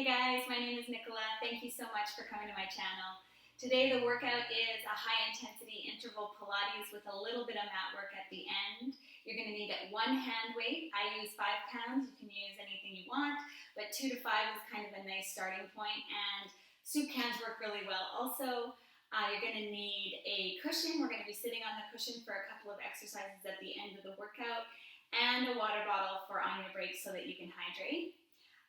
Hey guys, my name is Nicola. Thank you so much for coming to my channel. Today the workout is a high intensity interval Pilates with a little bit of mat work at the end. You're going to need one hand weight. I use 5 pounds. You can use anything you want, but 2 to 5 is kind of a nice starting point, and soup cans work really well. Also, you're going to need a cushion. We're going to be sitting on the cushion for a couple of exercises at the end of the workout, and a water bottle for on your break so that you can hydrate.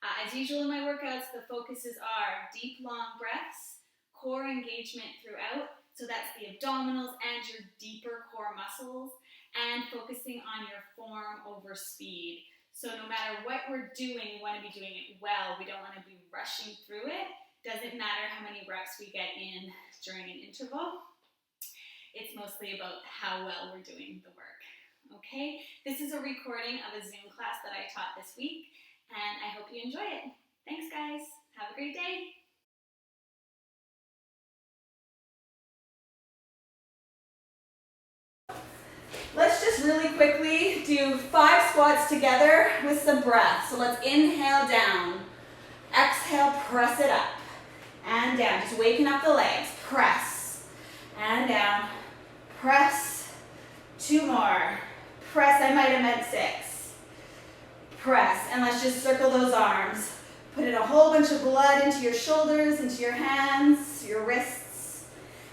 As usual in my workouts, the focuses are deep, long breaths, core engagement throughout, so that's the abdominals and your deeper core muscles, and focusing on your form over speed. So no matter what we're doing, we want to be doing it well. We don't want to be rushing through it. Doesn't matter how many reps we get in during an interval. It's mostly about how well we're doing the work. Okay, this is a recording of a Zoom class that I taught this week, and I hope you enjoy it. Thanks guys, have a great day. Let's just really quickly do 5 squats together with some breath. So let's inhale down, exhale, press it up, and down. Just waking up the legs, press, and down, press, 2 more, press, I might have meant 6, press, and let's just circle those arms. Put in a whole bunch of blood into your shoulders, into your hands, your wrists.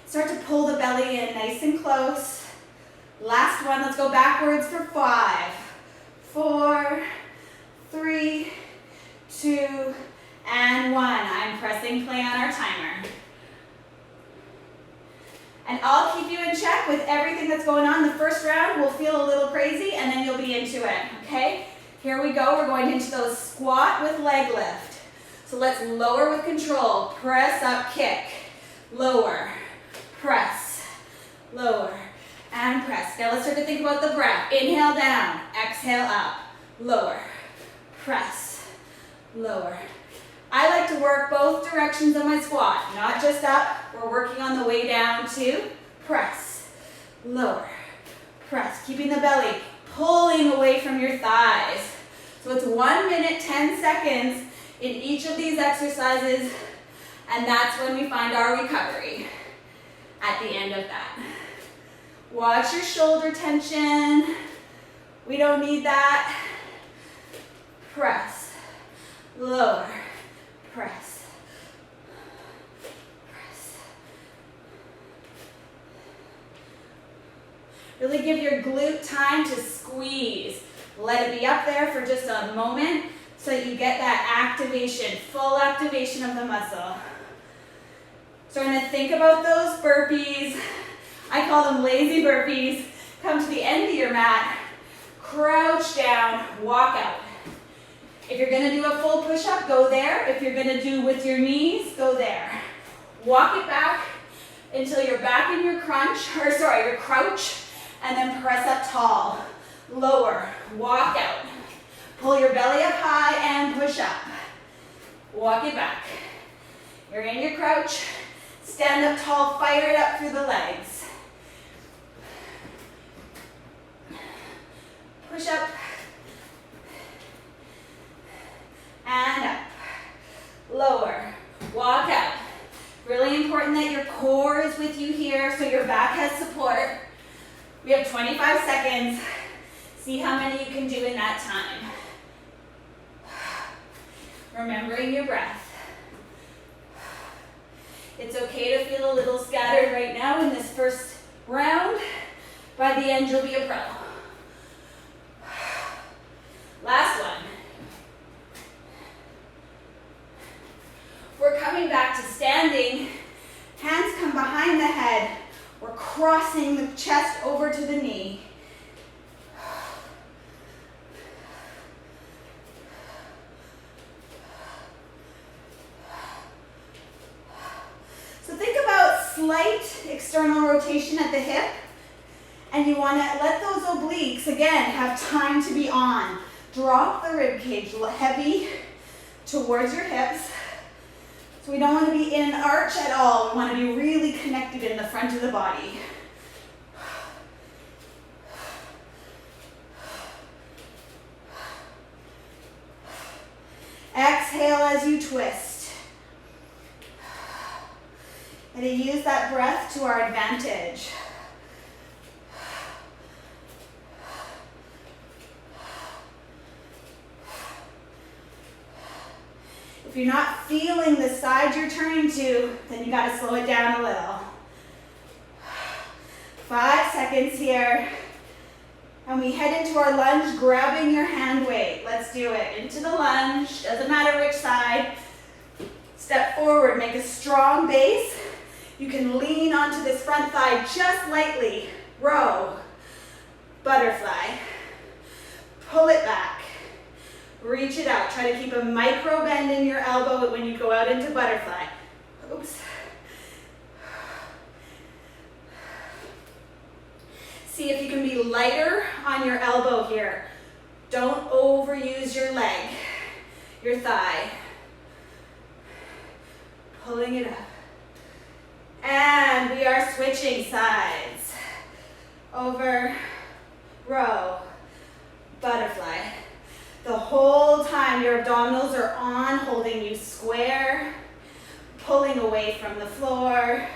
Start to pull the belly in nice and close. Last one, let's go backwards for 5, 4, 3, 2, and 1. I'm pressing play on our timer. And I'll keep you in check with everything that's going on. The first round will feel a little crazy, and then you'll be into it, okay? Here we go, we're going into those squat with leg lift. So let's lower with control. Press up, kick, lower, press, lower, and press. Now let's start to think about the breath. Inhale down, exhale up, lower, press, lower. I like to work both directions of my squat, not just up. We're working on the way down to press, lower, press, keeping the belly pulling away from your thighs. So it's 1 minute, 10 seconds in each of these exercises, and that's when we find our recovery at the end of that. Watch your shoulder tension. We don't need that. Press, lower, press, press. Really give your glute time to squeeze. Let it be up there for just a moment so that you get that activation, full activation of the muscle. Starting to think about those burpees. I call them lazy burpees. Come to the end of your mat, crouch down, walk out. If you're gonna do a full push-up, go there. If you're gonna do with your knees, go there. Walk it back until you're back in your your crouch, and then press up tall. Lower, walk out. Pull your belly up high and push up. Walk it back. You're in your crouch. Stand up tall, fire it up through the legs. Push up. And up. Lower. Walk out. Really important that your core is with you here so your back has support. We have 25 seconds. See how many you can do in that time. Remembering your breath. It's okay to feel a little scattered right now in this first round. By the end, you'll be a pro. Last one. We're coming back to standing. Hands come behind the head. We're crossing the chest over to the knee. So think about slight external rotation at the hip, and you want to let those obliques, again, have time to be on. Drop the rib cage heavy towards your hips. So we don't want to be in arch at all. We want to be really connected in the front of the body. Exhale. exhale as you twist. And to use that breath to our advantage. If you're not feeling the side you're turning to, then you gotta slow it down a little. 5 seconds here. And we head into our lunge, grabbing your hand weight. Let's do it. Into the lunge, doesn't matter which side. Step forward, make a strong base. You can lean onto this front thigh just lightly. Row, butterfly. Pull it back. Reach it out. Try to keep a micro bend in your elbow when you go out into butterfly. Oops. See if you can be lighter on your elbow here. Don't overuse your leg, your thigh. Pulling it up. And we are switching sides. Over, row, butterfly. The whole time your abdominals are on, holding you square, pulling away from the floor.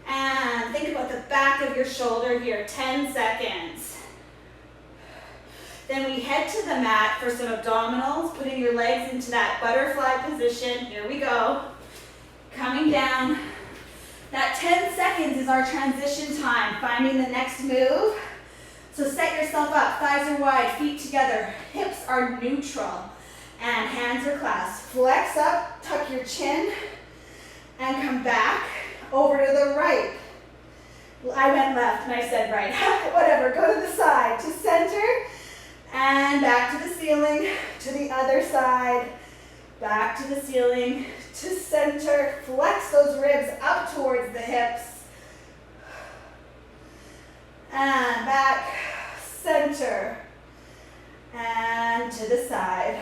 And think about the back of your shoulder here, 10 seconds. Then we head to the mat for some abdominals, putting your legs into that butterfly position. Here we go. Coming down. That 10 seconds is our transition time, finding the next move. So set yourself up, thighs are wide, feet together, hips are neutral, and hands are clasped. Flex up, tuck your chin, and come back over to the right. Well, I went left and I said right. Whatever, go to the side, to center, and back to the ceiling, to the other side, back to the ceiling, to center. Flex those ribs up towards the hips. And back, center, and to the side.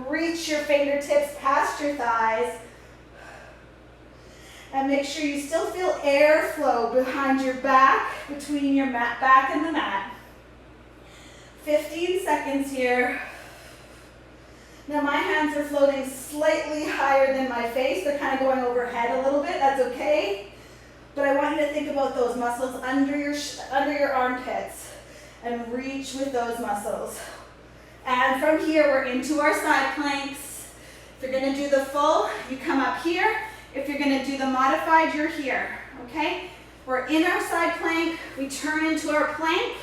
Reach your fingertips past your thighs. And make sure you still feel airflow behind your back, between your back and the mat. 15 seconds here. Now my hands are floating slightly higher than my face. They're kind of going overhead a little bit. That's okay. But I want you to think about those muscles under your armpits and reach with those muscles. And from here, we're into our side planks. If you're going to do the full, you come up here. If you're going to do the modified, you're here. Okay? We're in our side plank. We turn into our plank.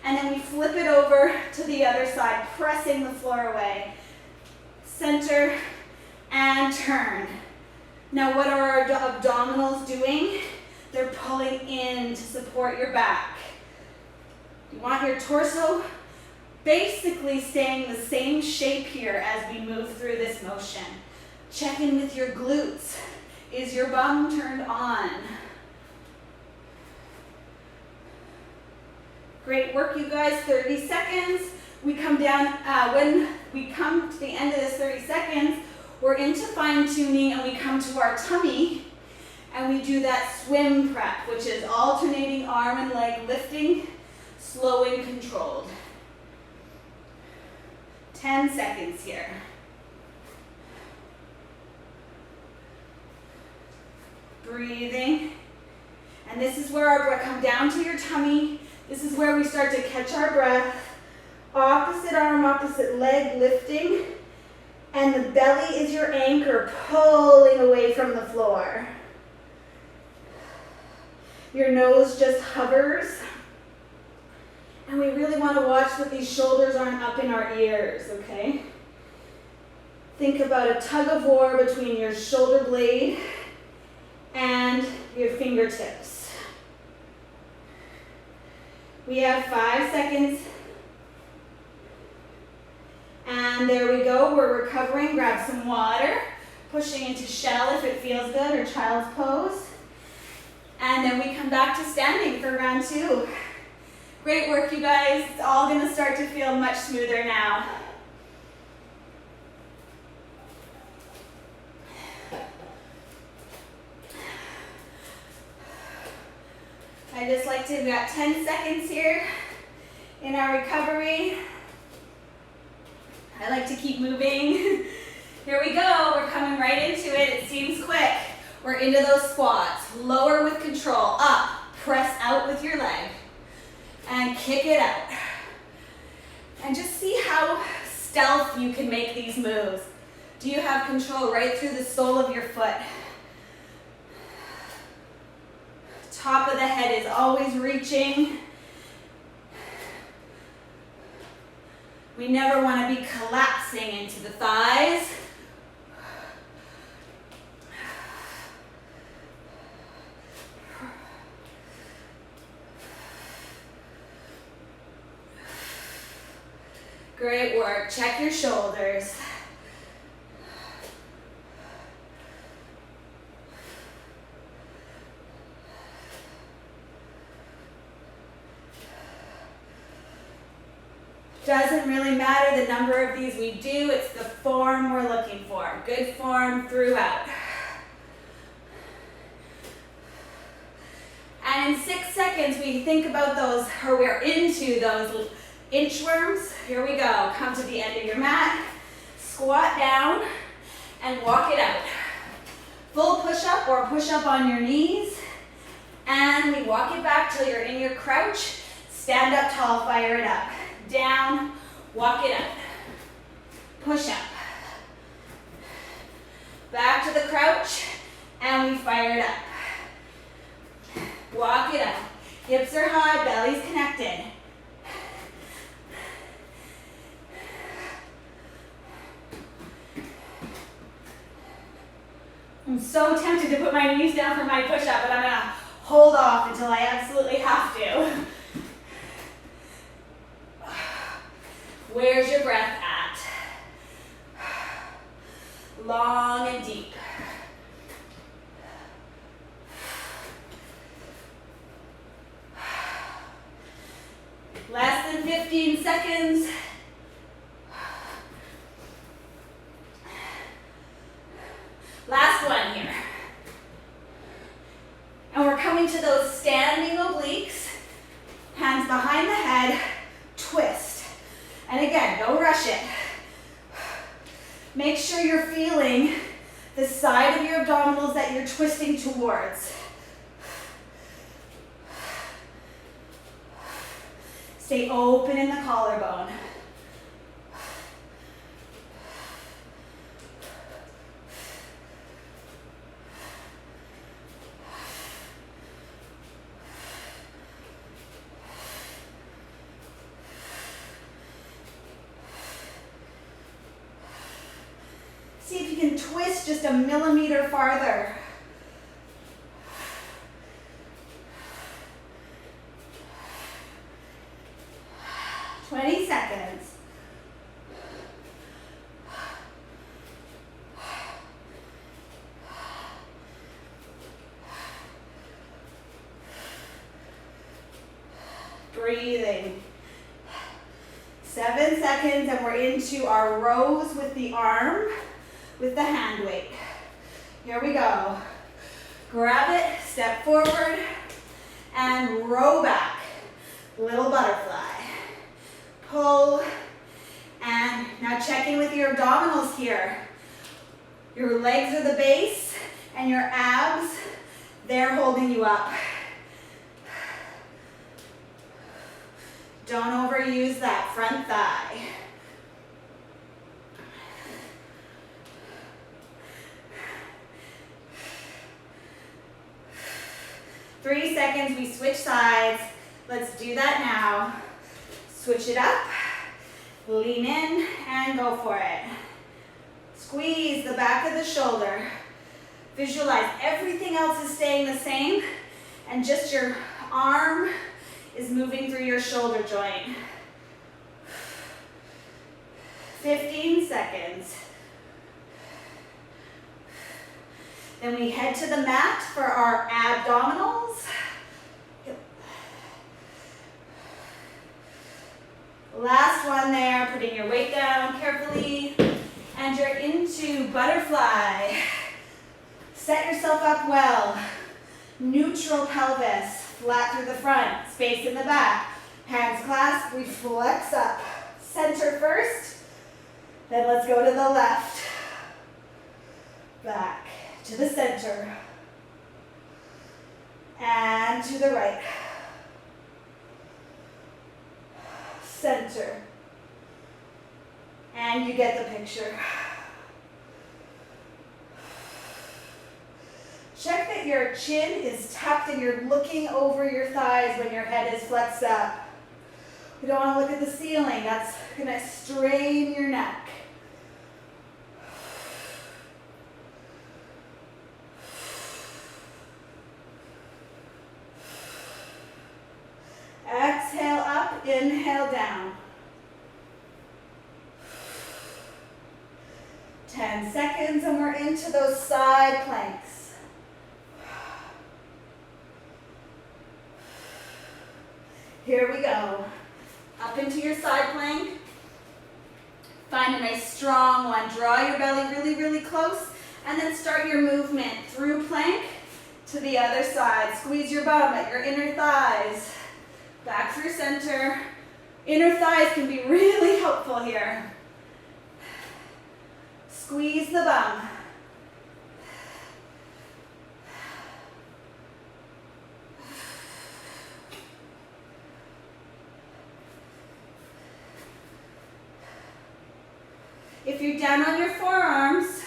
And then we flip it over to the other side, pressing the floor away. Center and turn. Now what are our abdominals doing? They're pulling in to support your back. You want your torso basically staying the same shape here as we move through this motion. Check in with your glutes. Is your bum turned on? Great work, you guys. 30 seconds. We come down, when we come to the end of this 30 seconds, we're into fine-tuning and we come to our tummy and we do that swim prep, which is alternating arm and leg lifting, slow and controlled. 10 seconds here. Breathing. And this is where our breath, come down to your tummy. This is where we start to catch our breath. Opposite arm, opposite leg lifting. And the belly is your anchor, pulling away from the floor. Your nose just hovers. And we really want to watch that these shoulders aren't up in our ears, okay? Think about a tug of war between your shoulder blade and your fingertips. We have 5 seconds. And there we go, we're recovering. Grab some water, pushing into shell if it feels good, or child's pose. And then we come back to standing for round 2. Great work, you guys. It's all gonna start to feel much smoother now. I just like to, we got 10 seconds here. In our recovery, I like to keep moving. Here we go, we're coming right into it. It seems quick. We're into those squats. Lower with control, up, press out with your leg, and kick it out. And just see how stealth you can make these moves. Do you have control right through the sole of your foot? Top of the head is always reaching. We never want to be collapsing into the thighs. Great work. Check your shoulders. Doesn't really matter the number of these we do, it's the form we're looking for. Good form throughout. And in 6 seconds, we think about those, or we're into those inchworms. Here we go. Come to the end of your mat, squat down, and walk it out. Full push-up or push-up on your knees. And we walk it back till you're in your crouch. Stand up tall, fire it up. Down, walk it up. Push up. Back to the crouch, and we fire it up. Walk it up. Hips are high, belly's connected. I'm so tempted to put my knees down for my push-up, but I'm gonna hold off until I absolutely have to. Where's your breath at? Long and deep. Less than 15 seconds. Last one here. And we're coming to those standing obliques. Hands behind the head, twist. And again, don't rush it. Make sure you're feeling the side of your abdominals that you're twisting towards. Stay open in the collarbone. See if you can twist just a millimeter farther. Seconds. Breathing. 7 seconds, and we're into our rows with the arm, with the hand weight. Here we go. Grab it, step forward, and row back. Little butterfly. Pull, and now check in with your abdominals here. Your legs are the base, and your abs, they're holding you up. Don't overuse that front thigh. Three seconds, we switch sides. Let's do that now. Switch it up, lean in, and go for it. Squeeze the back of the shoulder. Visualize everything else is staying the same, and just your arm is moving through your shoulder joint. 15 seconds. Then we head to the mat for our abdominals. Last one there, putting your weight down carefully, and you're into butterfly. Set yourself up well. Neutral pelvis, flat through the front, space in the back. Hands clasped, we flex up. Center first, then let's go to the left. Back to the center. And to the right. Center. And you get the picture. Check that your chin is tucked and you're looking over your thighs when your head is flexed up. You don't want to look at the ceiling. That's going to strain your neck. Exhale up, inhale down. 10 seconds and we're into those side planks. Here we go. Up into your side plank. Find a nice strong one. Draw your belly really, really close and then start your movement through plank to the other side. Squeeze your bum at your inner thighs. Back through center. Inner thighs can be really helpful here. Squeeze the bum. If you're down on your forearms,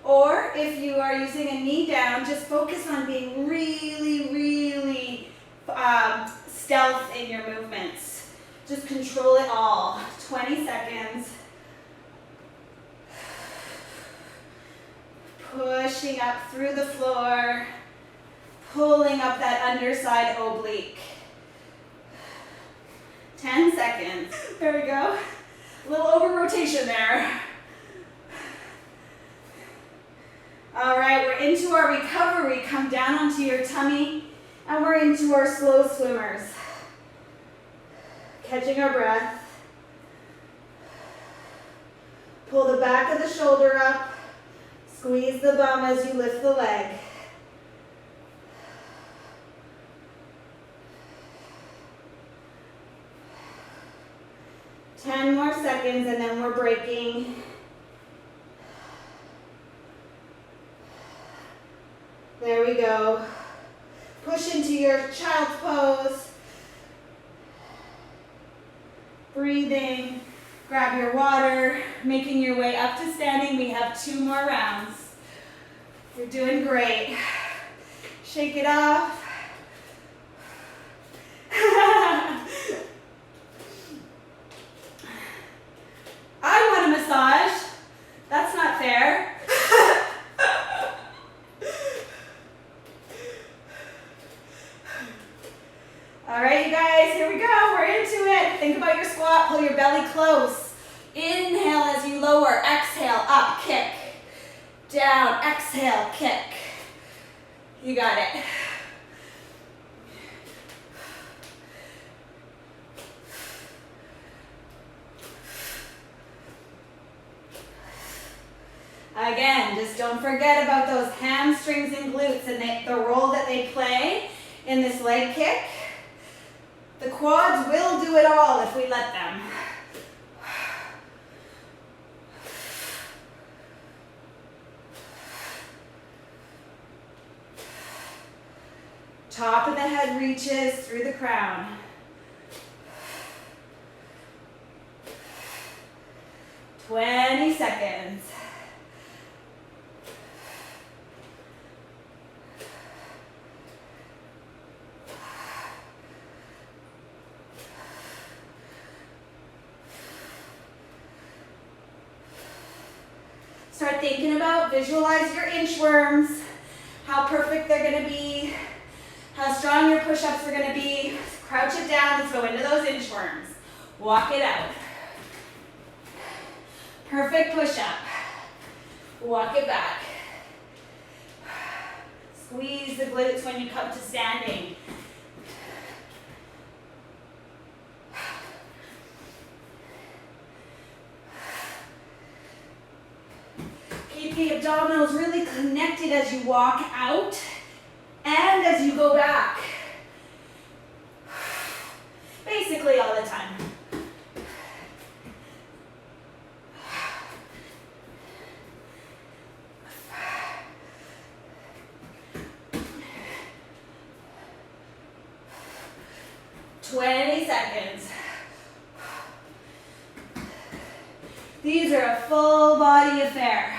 or if you are using a knee down, just focus on being really, really stealth in your movements. Just control it all. 20 seconds. Pushing up through the floor, pulling up that underside oblique. 10 seconds. There we go. A little over rotation there. All right, we're into our recovery. Come down onto your tummy, and we're into our slow swimmers. Catching our breath. Pull the back of the shoulder up. Squeeze the bum as you lift the leg. Ten more seconds and then we're breaking. There we go. Push into your child's pose. Breathing. Grab your water, making your way up to standing. We have 2 more rounds. You're doing great. Shake it off. I want a massage. That's not fair. All right, you guys, here we go. We're into it. Think about your squat. Pull your belly close. Inhale as you lower. Exhale, up, kick. Down, exhale, kick. You got it. Again, just don't forget about those hamstrings and glutes and the role that they play in this leg kick. The quads will do it all if we let them. Top of the head reaches through the crown. "20 seconds. Start thinking about, visualize your inchworms, how perfect they're going to be, how strong your push-ups are going to be. Crouch it down. Let's go into those inchworms. Walk it out. Perfect push-up. Walk it back. Squeeze the glutes when you come to standing. Keep the abdominals really connected as you walk out and as you go back. Basic basically all the time. Seconds. These are a full body affair.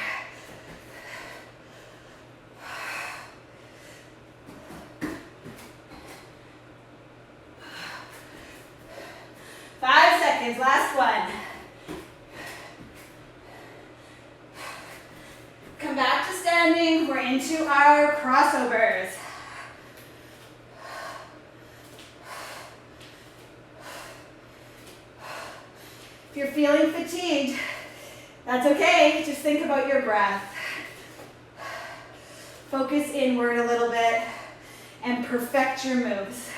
Last one. Come back to standing. We're into our crossovers. If you're feeling fatigued, that's okay. Just think about your breath. Focus inward a little bit and perfect your moves.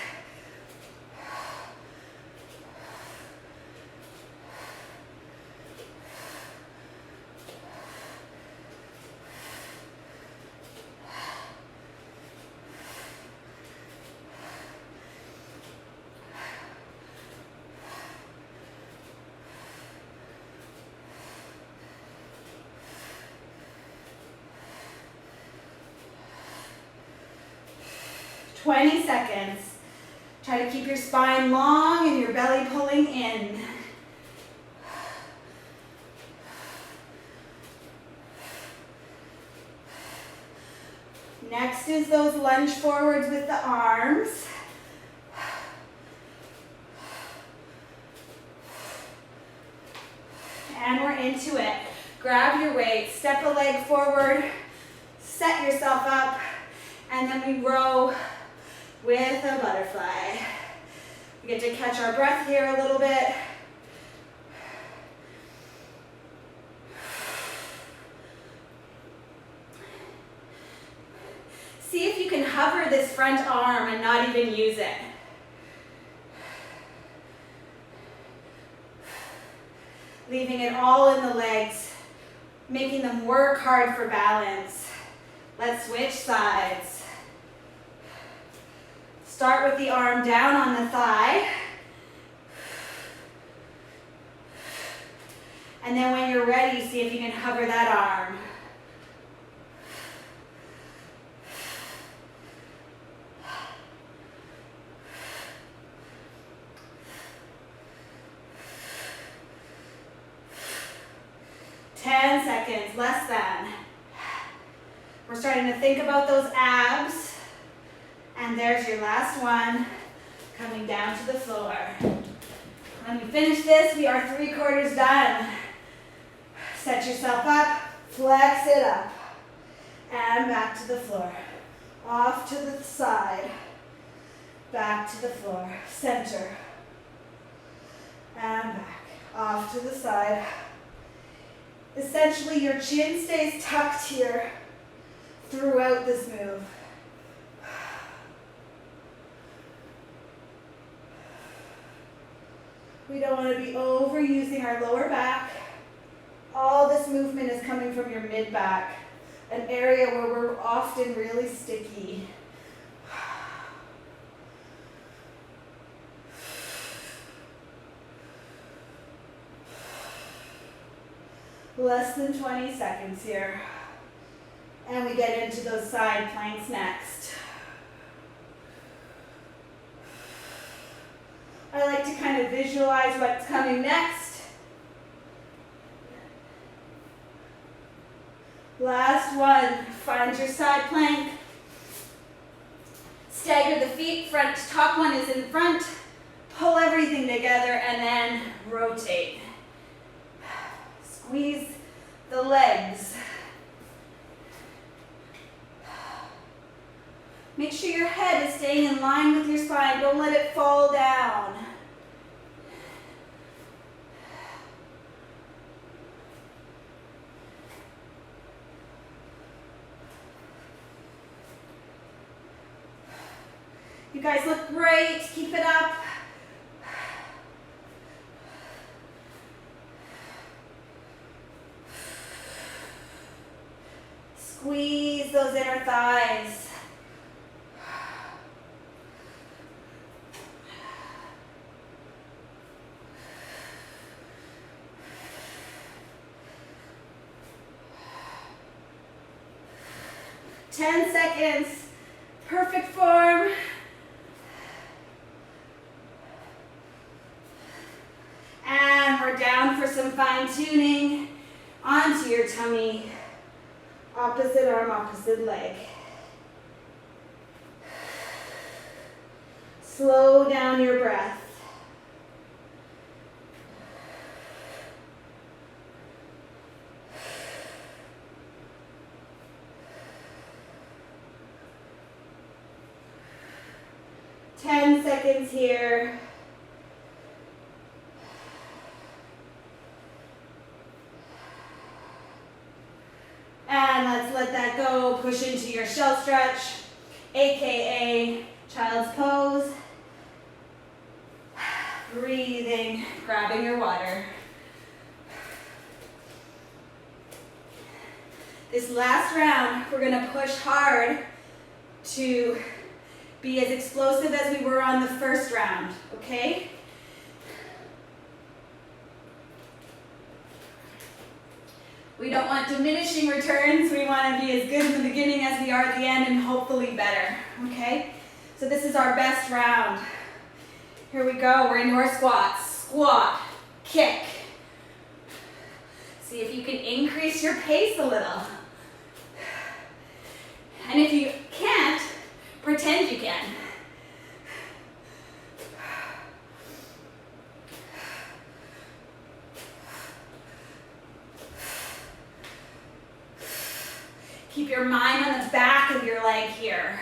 Seconds. Try to keep your spine long and your belly pulling in. Next is those lunge forwards with the arms. And we're into it. Grab your weight, step a leg forward, set yourself up, and then we row with a butterfly. We get to catch our breath here a little bit. See if you can hover this front arm and not even use it. Leaving it all in the legs, making them work hard for balance. Let's switch sides. Start with the arm down on the thigh. And then when you're ready, see if you can hover that arm. Seconds, less than. We're starting to think about those abs. And there's your last one, coming down to the floor. When we finish this, we are 3/4 done. Set yourself up, flex it up, and back to the floor. Off to the side, back to the floor, center, and back, off to the side. Essentially, your chin stays tucked here throughout this move. We don't want to be overusing our lower back. All this movement is coming from your mid-back, an area where we're often really sticky. Less than 20 seconds here. And we get into those side planks next. I like to kind of visualize what's coming next. Last one, find your side plank. Stagger the feet, top one is in front. Pull everything together and then rotate. Squeeze the legs. Make sure your head is staying in line with your spine. Don't let it fall down. You guys look great. Keep it up. Squeeze those inner thighs. 10 seconds. Perfect form. And we're down for some fine tuning onto your tummy. Opposite arm, opposite leg. Slow down your breath. Seconds here. And let's let that go. Push into your shell stretch, aka child's pose. Breathing, grabbing your water. This last round, we're gonna push hard to be as explosive as we were on the first round, okay? We don't want diminishing returns. We want to be as good in the beginning as we are at the end and hopefully better, okay? So this is our best round. Here we go, we're into our squats. Squat, kick. See if you can increase your pace a little. And if you can't, pretend you can. Keep your mind on the back of your leg here.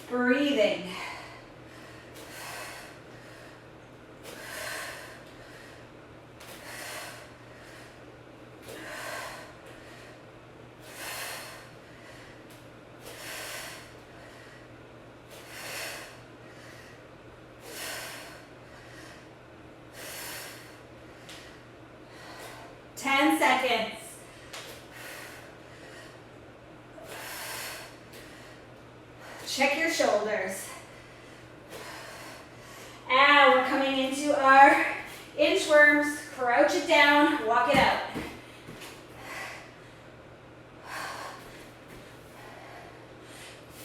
Breathing. Seconds. Check your shoulders. And we're coming into our inchworms. Crouch it down, walk it out.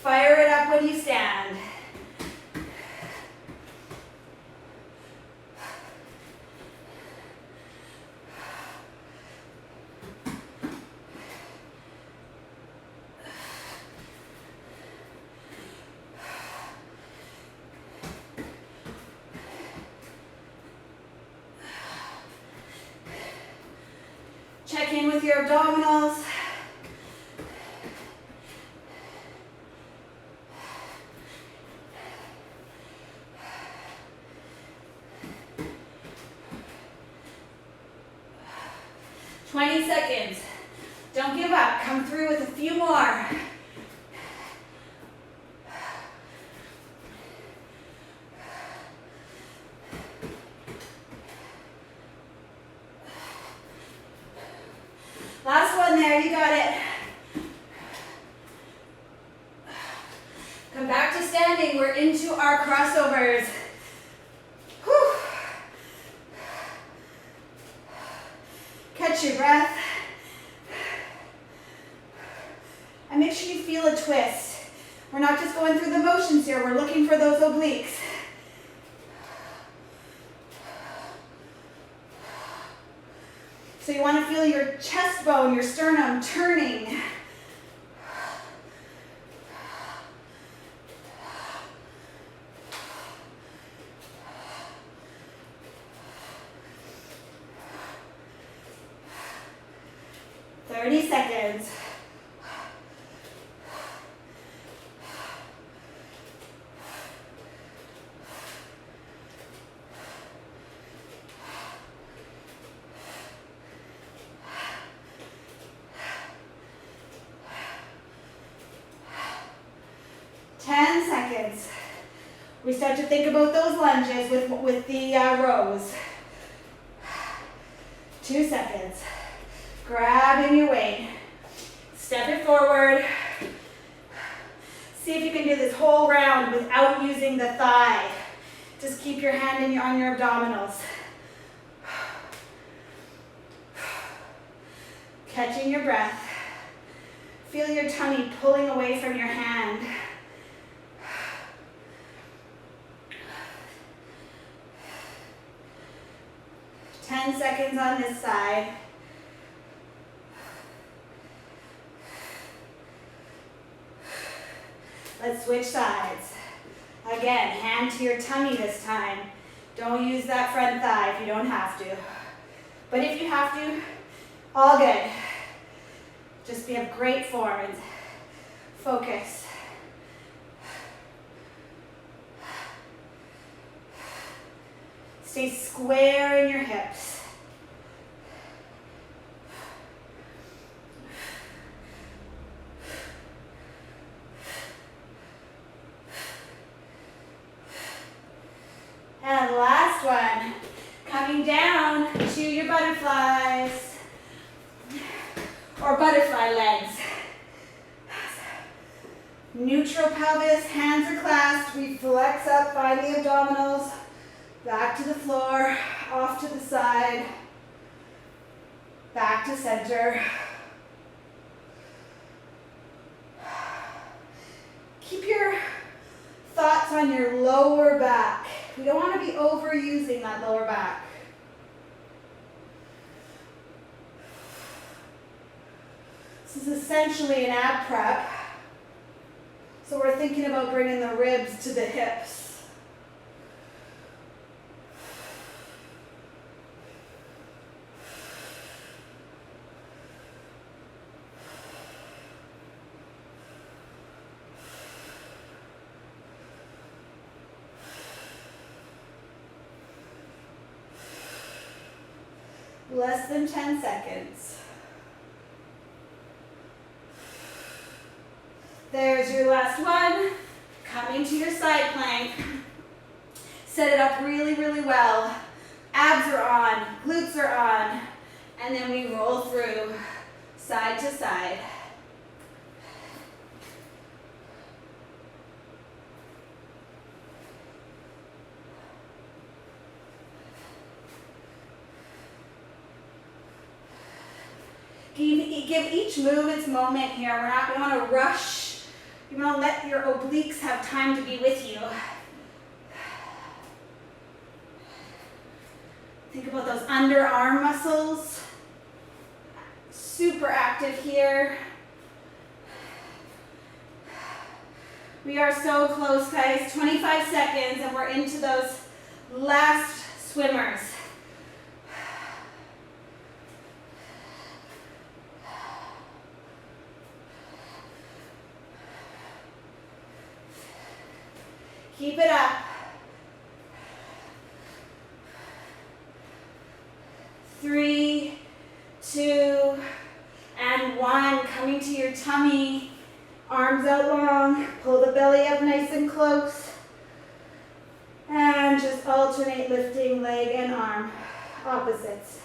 Fire it up when you stand. Check in with your abdominals. Twenty seconds. Don't give up. Come through with a few more. Last one there, you got it. Come back to standing, we're into our crossovers. Whew. Catch your breath. And make sure you feel a twist. We're not just going through the motions here, we're looking for those obliques. So you want to feel your chest bone, your sternum turning. Thirty seconds. We start to think about those lunges with the rows. 2 seconds. Grabbing your weight. Step it forward. See if you can do this whole round without using the thigh Just keep your hand on your abdominals. Catching your breath. Feel your tummy pulling away from your hand. 10 seconds on this side. Let's switch sides. Again, hand to your tummy this time. Don't use that front thigh if you don't have to. But if you have to, all good. Just be of great form and focus. Stay square in your hips. And last one, coming down to your butterflies or butterfly legs. Neutral pelvis, hands are clasped. We flex up, find the abdominals. Back to the floor, off to the side, back to center. Keep your thoughts on your lower back. We don't want to be overusing that lower back. This is essentially an ab prep. So we're thinking about bringing the ribs to the hips. Less than 10 seconds. There's your last one. Coming to your side plank. Set it up really, really well. Abs are on, glutes are on, and then we roll through side to side. Give each move its moment here. We want to rush. You want to let your obliques have time to be with you. Think about those underarm muscles. Super active here. We are so close, guys. 25 seconds and we're into those last swimmers. Keep it up. 3, 2, and 1. Coming to your tummy. Arms out long. Pull the belly up nice and close. And just alternate lifting leg and arm. Opposites.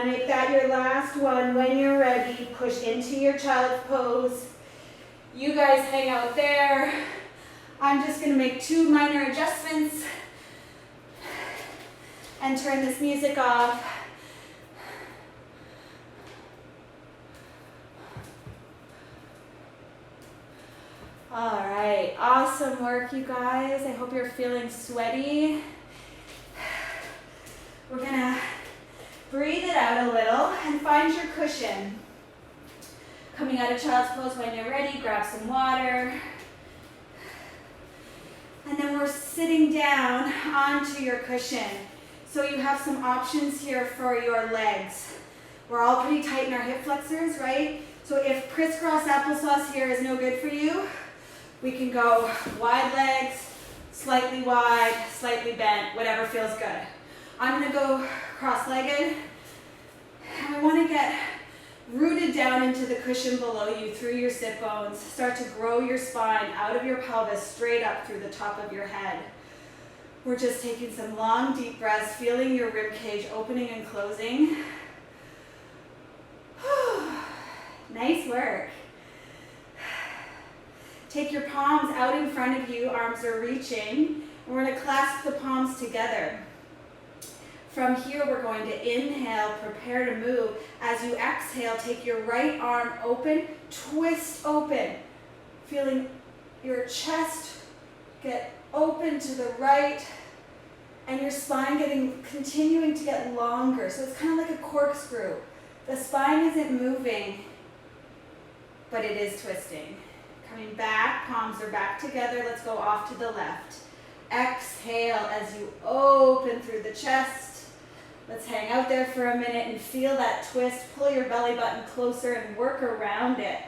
Make that your last one. When you're ready, push into your child's pose. You guys hang out there. I'm just going to make 2 minor adjustments and turn this music off. All right, awesome work, you guys. I hope you're feeling sweaty. We're going to breathe it out a little and find your cushion. Coming out of child's pose when you're ready, grab some water. And then we're sitting down onto your cushion. So you have some options here for your legs. We're all pretty tight in our hip flexors, right? So if crisscross applesauce here is no good for you, we can go wide legs, slightly wide, slightly bent, whatever feels good. I'm gonna go cross-legged, and I wanna get rooted down into the cushion below you through your sit bones. Start to grow your spine out of your pelvis straight up through the top of your head. We're just taking some long, deep breaths, feeling your rib cage opening and closing. Nice work. Take your palms out in front of you, arms are reaching, and we're going to clasp the palms together. From here, we're going to inhale, prepare to move. As you exhale, take your right arm open, twist open, feeling your chest get open to the right, and your spine continuing to get longer. So it's kind of like a corkscrew. The spine isn't moving, but it is twisting. Coming back, palms are back together. Let's go off to the left. Exhale as you open through the chest. Let's hang out there for a minute and feel that twist. Pull your belly button closer and work around it.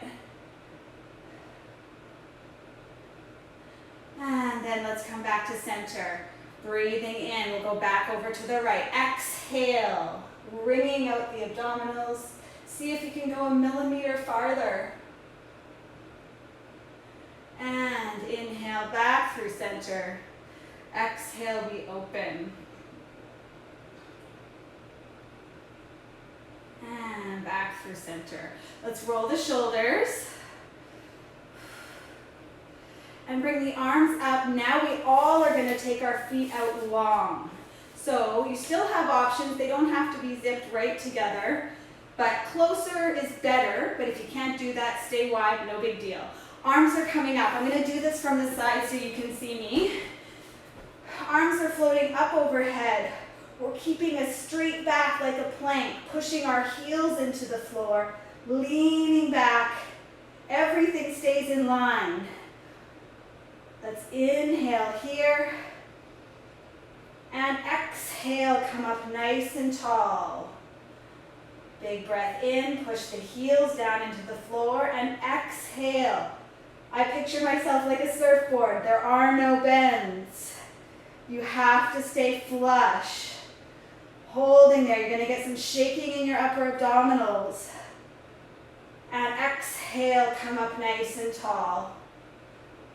And then let's come back to center. Breathing in, we'll go back over to the right. Exhale, wringing out the abdominals. See if you can go a millimeter farther. And inhale back through center. Exhale, we open. And back through center. Let's roll the shoulders. And bring the arms up. Now we all are going to take our feet out long. So you still have options. They don't have to be zipped right together. But closer is better. But if you can't do that, stay wide, no big deal. Arms are coming up. I'm going to do this from the side so you can see me. Arms are floating up overhead. We're keeping a straight back like a plank, pushing our heels into the floor, leaning back. Everything stays in line. Let's inhale here. And exhale, come up nice and tall. Big breath in, push the heels down into the floor, and exhale. I picture myself like a surfboard. There are no bends. You have to stay flush. Holding there, you're going to get some shaking in your upper abdominals. And exhale, come up nice and tall.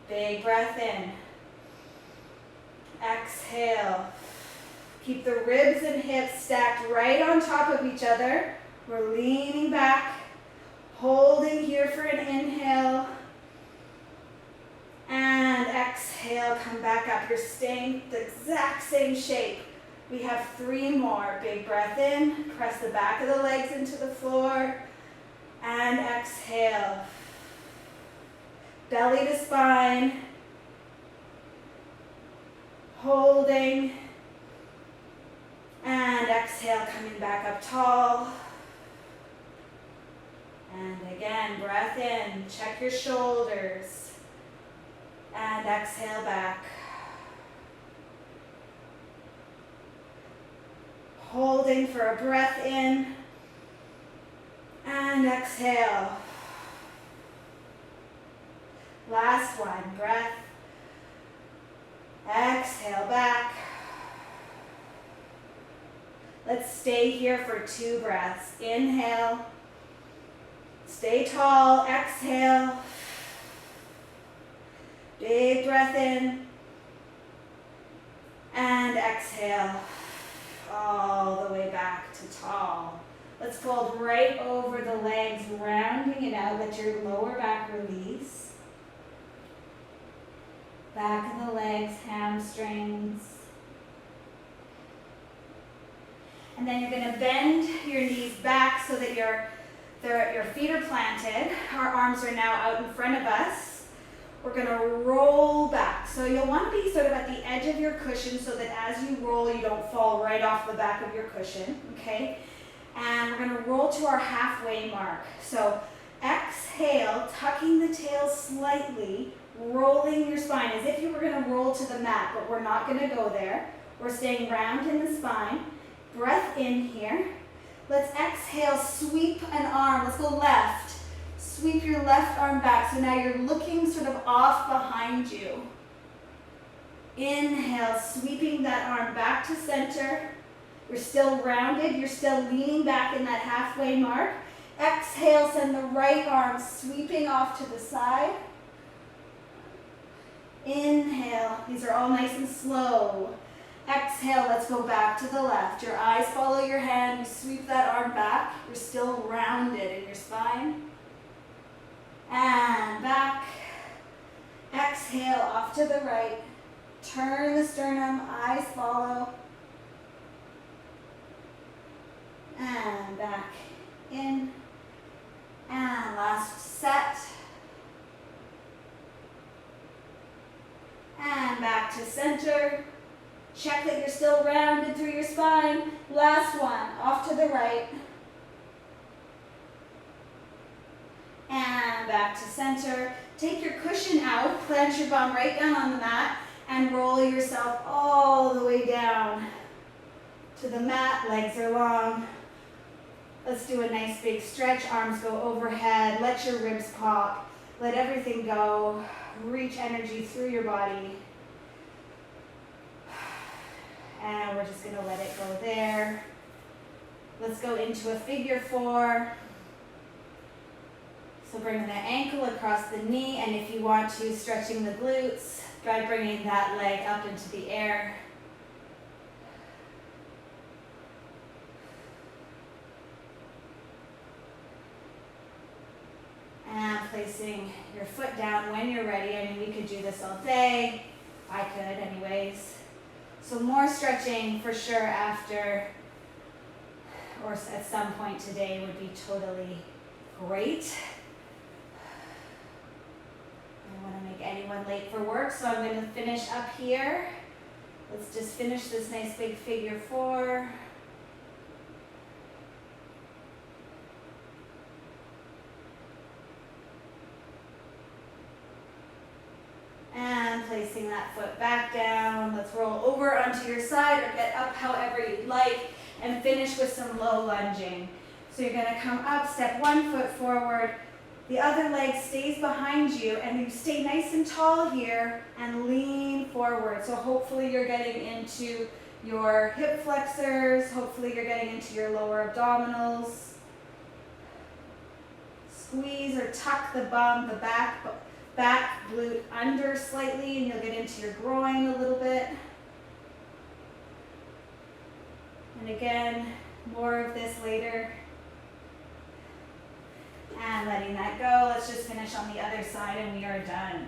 Big breath in. Exhale. Keep the ribs and hips stacked right on top of each other. We're leaning back, holding here for an inhale. And exhale, come back up. You're staying the exact same shape. We have 3 more. Big breath in, press the back of the legs into the floor, and exhale. Belly to spine, holding, and exhale, coming back up tall. And again, breath in, check your shoulders. And exhale back. Holding for a breath in. And exhale. Last one, breath. Exhale back. Let's stay here for 2 breaths. Inhale. Stay tall. Exhale. Big breath in, and exhale, all the way back to tall. Let's fold right over the legs, rounding it out. Let your lower back release. Back of the legs, hamstrings. And then you're going to bend your knees back so that your feet are planted. Our arms are now out in front of us. We're going to roll back. So you'll want to be sort of at the edge of your cushion so that as you roll, you don't fall right off the back of your cushion, okay? And we're going to roll to our halfway mark. So exhale, tucking the tail slightly, rolling your spine as if you were going to roll to the mat, but we're not going to go there. We're staying round in the spine. Breath in here. Let's exhale, sweep an arm. Let's go left. Sweep your left arm back. So now you're looking sort of off behind you. Inhale, sweeping that arm back to center. You're still rounded. You're still leaning back in that halfway mark. Exhale, send the right arm sweeping off to the side. Inhale, these are all nice and slow. Exhale, let's go back to the left. Your eyes follow your hand, you sweep that arm back. You're still rounded in your spine. And back. Exhale, off to the right. Turn the sternum, eyes follow. And back in. And last set. And back to center. Check that you're still rounded through your spine. Last one, off to the right. And back to center. Take your cushion out, plant your bum right down on the mat, and roll yourself all the way down to the mat. Legs are long. Let's do a nice big stretch. Arms go overhead. Let your ribs pop. Let everything go. Reach energy through your body. And we're just going to let it go there. Let's go into a figure four. So bring the ankle across the knee, and if you want to, stretching the glutes, try bringing that leg up into the air. And placing your foot down when you're ready. I mean, we could do this all day. I could anyways. So more stretching for sure after, or at some point today would be totally great. I don't want to make anyone late for work, so I'm going to finish up here. Let's just finish this nice big figure four. And placing that foot back down. Let's roll over onto your side or get up however you'd like, and finish with some low lunging. So you're going to come up, step one foot forward, the other leg stays behind you, and you stay nice and tall here and lean forward. So hopefully you're getting into your hip flexors, hopefully you're getting into your lower abdominals. Squeeze or tuck the bum, the back glute under slightly, and you'll get into your groin a little bit. And again, more of this later. And letting that go. Let's just finish on the other side and we are done.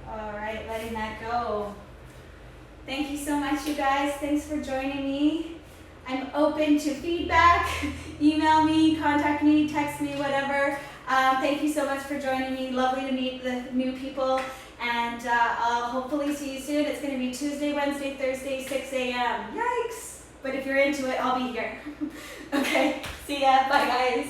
All right, letting that go. Thank you so much, you guys. Thanks for joining me. I'm open to feedback. Email me, contact me, text me, whatever. Thank you so much for joining me. Lovely to meet the new people. And I'll hopefully see you soon. It's going to be Tuesday, Wednesday, Thursday, 6 a.m. Yikes. But if you're into it, I'll be here. Okay, see ya. Bye, guys.